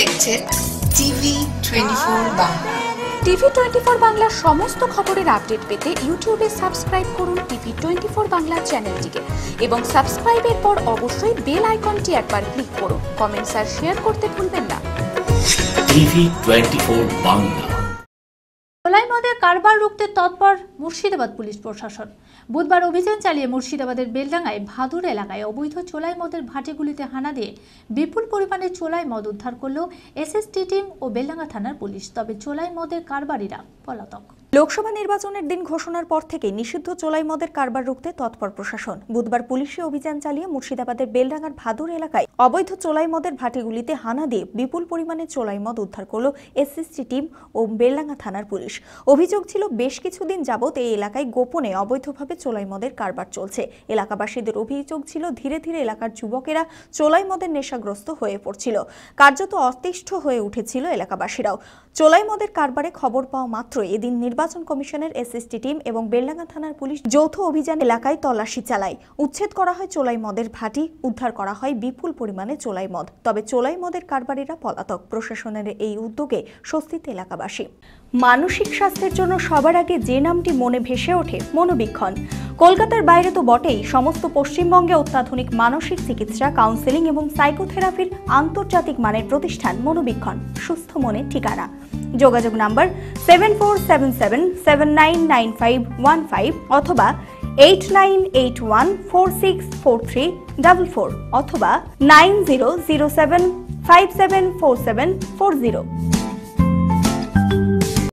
দেখছেন TV 24 Bangla. TV 24 বাংলার সমস্ত খবরের আপডেট পেতে ইউটিউবে সাবস্ক্রাইব করুন টিভি 24 বাংলা চ্যানেলটিকে এবং সাবস্ক্রাইবের পর অবশ্যই বেল আইকনটি একবার ক্লিক করুন। কমেন্টস আর শেয়ার করতে ভুলবেন না। টিভি 24 বাংলা। চোলাই মদের কারবার রুখতে তৎপর মুর্শিদাবাদ পুলিশ প্রশাসন। বুধবার অভিযান চালিয়ে মুর্শিদাবাদের বেলডাঙ্গায় ভাদুর এলাকায় অবৈধ চোলাই মদের ভাটিগুলিতে হানা দিয়ে বিপুল পরিমাণে চোলাই মদ উদ্ধার করল এসএসটি টিম ও বেলডাঙ্গা থানার পুলিশ। তবে চোলাই মদের কারবারিরা পলাতক। লোকসভা নির্বাচনের দিন ঘোষণার পর থেকে নিষিদ্ধ চোলাই মদের কারবার রুখতে তৎপর প্রশাসন। বুধবার পুলিশি অভিযান চালিয়ে মুর্শিদাবাদের বেলডাঙ্গার ভাদুর এলাকায় অবৈধ চোলাই মদের ভাটিগুলিতে হানা দিয়ে বিপুল পরিমাণে চোলাই মদ উদ্ধার করল এসএসটি টিম ও বেলডাঙ্গা থানার পুলিশ। অভিযোগ ছিল বেশ কিছুদিন যাবৎ এই এলাকায় গোপনে অবৈধভাবে চোলাই মদের কারবার চলছে। এলাকাবাসীদের অভিযোগ ছিল ধীরে ধীরে এলাকার যুবকেরা চোলাই মদের নেশাগ্রস্ত হয়ে পড়ছিল। কার্যত অতিষ্ঠ হয়ে উঠেছিল এলাকাবাসীরাও। চোলাই মদের কারবারে খবর পাওয়া মাত্র এদিন নির্বাচন কমিশনের এসএসটি টিম এবং বেলডাঙ্গা থানার পুলিশ যৌথ অভিযান এলাকায় তল্লাশি চালায়। উচ্ছেদ করা হয় চোলাই মদের ভাটি, উদ্ধার করা হয় বিপুল পরিমাণে চোলাই মদ। তবে চোলাই মদের কারবারিরা পলাতক। প্রশাসনের এই উদ্যোগে স্বস্তিতে এলাকাবাসী। মানসিক স্বাস্থ্যের জন্য সবার আগে যে নামটি মনে ভেসে ওঠে মনোবীক্ষণ। কলকাতার বাইরে তো বটেই, সমস্ত পশ্চিমবঙ্গে অত্যাধুনিক মানসিক চিকিৎসা, কাউন্সেলিং এবং সাইকোথেরাপির আন্তর্জাতিক মানের প্রতিষ্ঠান মনোবীক্ষণ, সুস্থ মনের ঠিকানা। যোগাযোগ নাম্বার 7477799515 অথবা 8981464344 অথবা 9007574740।